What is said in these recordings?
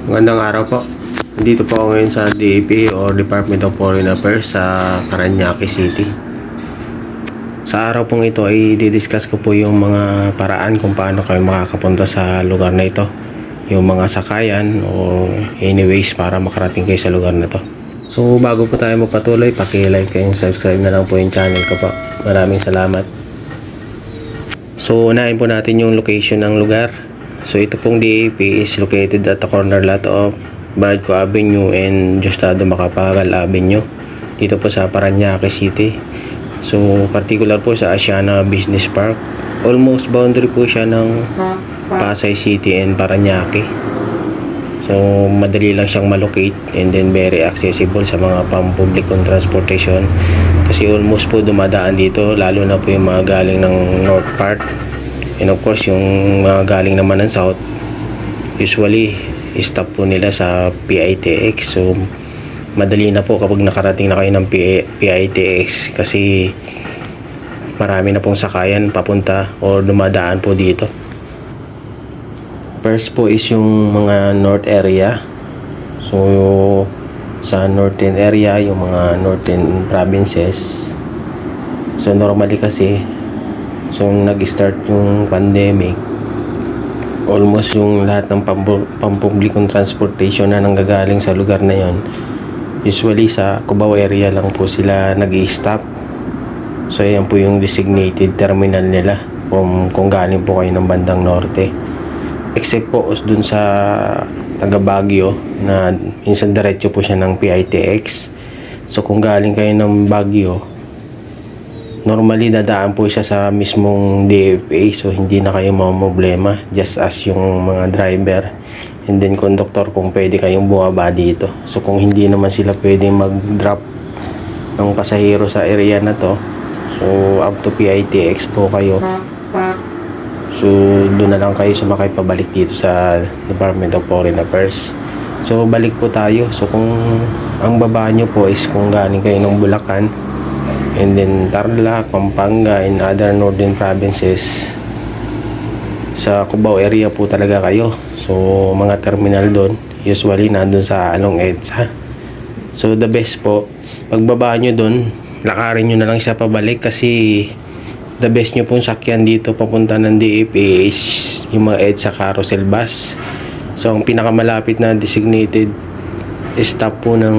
Magandang araw po. Dito po ako ngayon sa DAP or Department of Foreign Affairs sa Parañaque City. Sa araw pong ito ay didiscuss ko po yung mga paraan kung paano kayo makakapunta sa lugar na ito. Yung mga sakayan o anyways para makarating kayo sa lugar na to. So bago po tayo magpatuloy, paki-like and subscribe na lang po yung channel ko po. Maraming salamat. So unahin po natin yung location ng lugar. So ito pong DAP is located at the corner lot of Barco Avenue and Diosdado Macapagal Avenue. Dito po sa Parañaque City. So particular po sa Asiana Business Park. Almost boundary po siya ng Pasay City and Parañaque. So madali lang siyang malocate and then very accessible sa mga pampublikong transportation. Kasi almost po dumadaan dito, lalo na po yung mga galing ng North Part. And of course, yung mga galing naman ng South, usually, stop po nila sa PITX. So, madali na po kapag nakarating na kayo ng PITX kasi marami na pong sakayan papunta o dumadaan po dito. First po is yung mga North area. So, sa Northern area, yung mga Northern provinces. So, normally kasi, so nag-start yung pandemic, almost yung lahat ng pampublikong transportation na nanggagaling sa lugar na yon, usually sa Cubao area lang po sila nag-i-stop. So yan po yung designated terminal nila kung galing po kayo ng bandang norte, except po dun sa taga Baguio na minsan diretso po siya ng PITX. So kung galing kayo ng Baguio, normally dadaan po siya sa mismong DFA, so hindi na kayo problema, just as yung mga driver and then conductor kung pwede kayong bumaba dito. So kung hindi naman sila pwede mag-drop ng pasahero sa area na to, so up to PITX po kayo, so doon na lang kayo sumakay pabalik dito sa Department of Foreign Affairs. So balik po tayo. So kung ang baba nyo po is kung galing kayo ng Bulacan and then Tarlac, Pampanga and other northern provinces, sa Cubao area po talaga kayo. So mga terminal doon usually nandun sa Along EDSA. So the best po, pagbaba nyo doon, lakarin nyo na lang siya pabalik kasi the best nyo pong sakyan dito papunta ng DFA is yung mga EDSA carousel bus. So ang pinakamalapit na designated stop po ng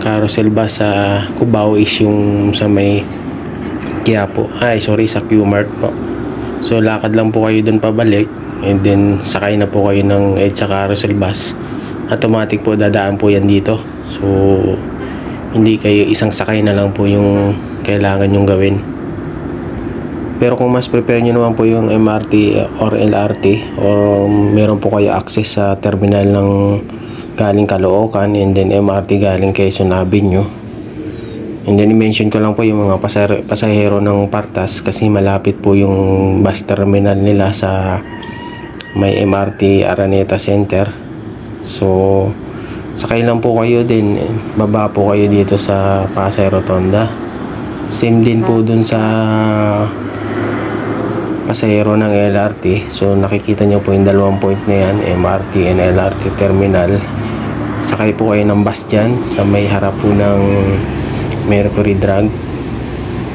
carousel bus sa Cubao is yung sa may Quiapo, sa Q-Mart po. So lakad lang po kayo dun pabalik and then sakay na po kayo ng EDSA carousel bus. Automatic po dadaan po yan dito. So hindi kayo isang sakay na lang po yung kailangan yung gawin. Pero kung mas prepare nyo naman po yung MRT or LRT or meron po kayo access sa terminal ng galing Caloocan and then MRT galing Quezon Avenue, and then i-mention ko lang po yung mga pasahero ng Partas kasi malapit po yung bus terminal nila sa may MRT Araneta Center. So sakay lang po kayo din, baba po kayo dito sa Pasay Rotonda. Same din po dun sa pasahero ng LRT. So nakikita nyo po yung dalawang point na yan, MRT and LRT terminal. Sakay po kayo ng bus dyan sa may harap po ng Mercury Drug.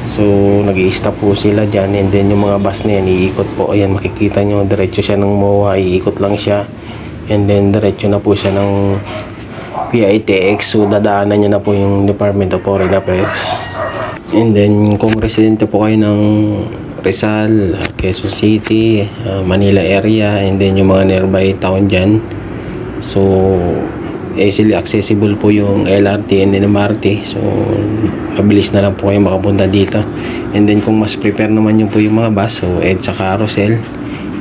So nag-i-stop po sila dyan and then yung mga bus na yan iikot po. Ayan, makikita nyo diretso siya ng MOA, iikot lang siya and then diretso na po siya ng PITX. So dadaanan nyo na po yung Department of Foreign Affairs. And then kung residente po kayo ng Rizal, Quezon City, Manila area and then yung mga nearby town dyan, so easily accessible po yung LRT and MRT. So mabilis na lang po kayo makapunta dito. And then kung mas prepare naman yung po yung mga bus, so EDSA carousel,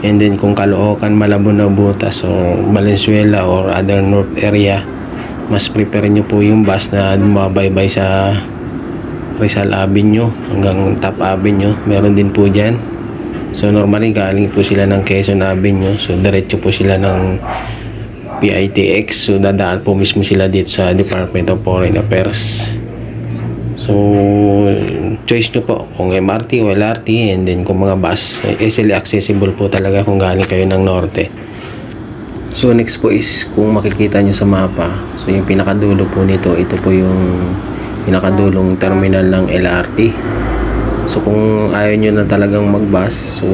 and then kung Caloocan, Malabon, Nabotas or Valenzuela or other north area, mas prepare nyo po yung bus na bumabaybay sa Rizal Avenue hanggang Top Avenue. Meron din po dyan. So normally galing po sila ng Quezon Avenue, so diretso po sila ng PITX. So dadaan po mismo sila dito sa Department of Foreign Affairs. So choice nyo po kung MRT o LRT, and then kung mga bus, easily accessible po talaga kung galing kayo ng norte. So next po is kung makikita nyo sa mapa, so yung pinakadulo po nito, ito po yung pinakadulong terminal ng LRT. So kung ayaw nyo na talagang mag-bus, so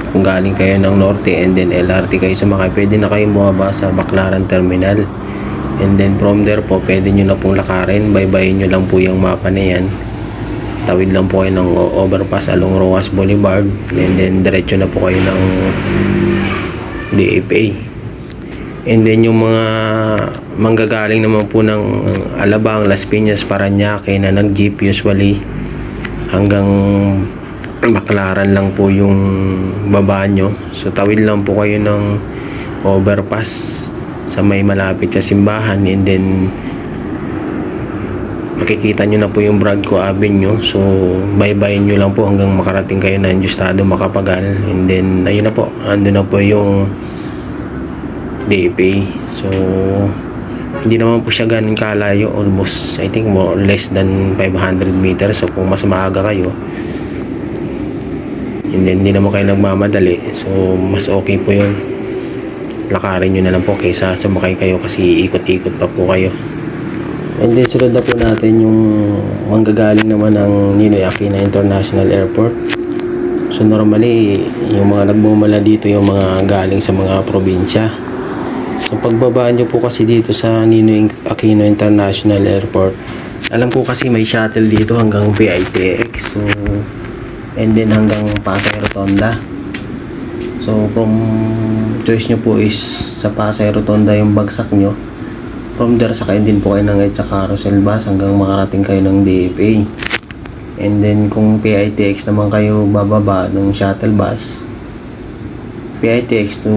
kung galing kayo ng Norte and then LRT kayo sumakay, pwede na kayong bumaba sa Baclaran Terminal. And then from there po, pwede nyo na pong lakarin, baybayin nyo lang po yung mapa na yan. Tawid lang po kayo ng overpass along Rojas Boulevard, and then diretso na po kayo ng DFA. And then yung mga manggagaling naman po ng Alabang, Las Piñas, Parañaque na nag-jeep usually hanggang Baclaran lang po yung baba nyo. So tawid lang po kayo ng overpass sa may malapit sa simbahan, and then makikita nyo na po yung Bradco Avenue. So baybayin nyo lang po hanggang makarating kayo ng Justado Macapagal, and then ayun na po, ando na po yung DFA. So hindi naman po siya ganun kalayo, almost I think more or less than 500 meters. So kung mas maaga kayo, hindi naman kayo nagmamadali, so mas okay po yun, lakarin nyo na lang po kaysa sumakay kayo kasi ikot-ikot pa po kayo. And then sunod na po natin yung manggagaling naman ng Ninoy Aquino International Airport. So normally yung mga nagmumula dito yung mga galing sa mga probinsya. So pagbabaan nyo po kasi dito sa Ninoy Aquino International Airport, alam ko kasi may shuttle dito hanggang PITX, so and then hanggang Pasay Rotonda. So from choice nyo po is sa Pasay Rotonda yung bagsak nyo, from there sakayin din po kayo ng EDSA carousel bus hanggang makarating kayo ng DFA. And then kung PITX naman kayo bababa ng shuttle bus, PITX to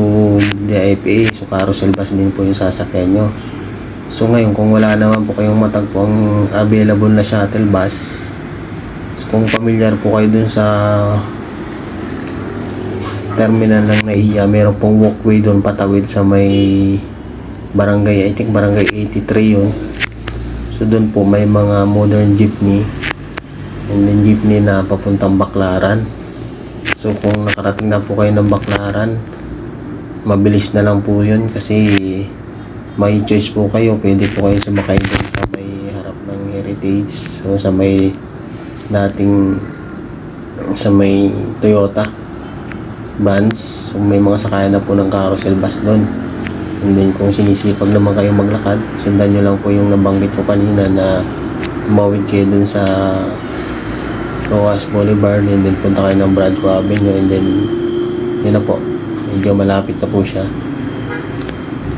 DFA, so carousel bus din po yung sasakyan nyo. So ngayon kung wala naman po kayong matagpo ang available na shuttle bus, so kung familiar po kayo dun sa terminal ng NAIA, meron pong walkway dun patawid sa may barangay, I think barangay 83 yun. So dun po may mga modern jeepney, and then jeepney na papuntang Baclaran. So kung nakarating na po kayo ng Baclaran, mabilis na lang po yun kasi may choice po kayo. Pwede po kayo sumakay dun sa may harap ng Heritage, so sa may dating sa may Toyota branch. So may mga sakayan na po ng carousel bus dun. And then kung sinisipag naman kayo maglakad, sundan nyo lang po yung nabanggit ko kanina na tumawid kayo dun sa Rojas Boulevard, and then punta kayo ng Bradco Avenue, and then yun na po, medyo malapit na po siya.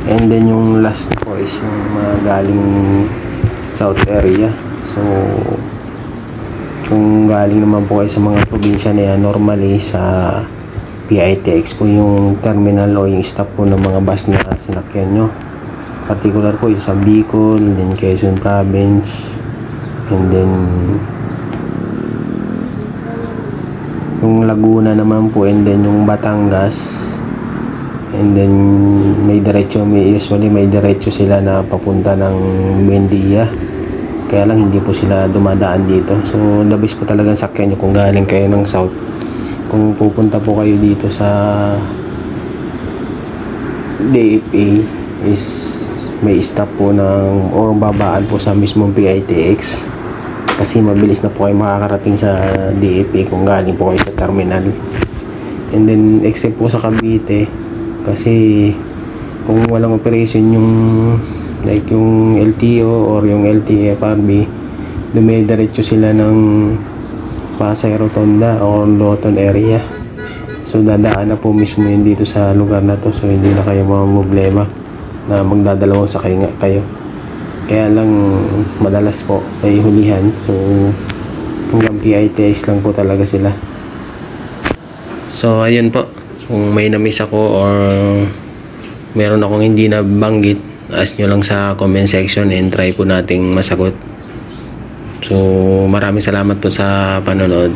And then yung last po is yung mga galing south area. So kung galing naman po kayo sa mga probinsya na yan, normally sa PITX po yung terminal o yung stop po ng mga bus na sinakyan nyo. Particular po yung sa Bicol, and then Quezon Province, and then yung Laguna naman po, and then yung Batangas, and then usually may diretso sila na papunta ng Buendia, kaya lang hindi po sila dumadaan dito. So the best po talagang sakyan nyo kung galing kayo ng south. Kung pupunta po kayo dito sa DFA is may stop po ng or babaan po sa mismong PITX, kasi mabilis na po kayo makakarating sa DFA kung galing po kayo sa terminal. And then except po sa Cavite, kasi kung walang operation yung like yung LTO or yung LTFRB, dumidiretso sila ng Pasay Rotonda or Loton area. So dadaan na po mismo yun dito sa lugar na to, so hindi na kayo problema na magdadalawang sakay nga kayo. Kaya lang madalas po may hulihan, so hanggang PITX lang po talaga sila. So ayun po, kung may na-miss ako or meron akong hindi nabanggit, ask nyo lang sa comment section and try po nating masagot. So maraming salamat po sa panonood.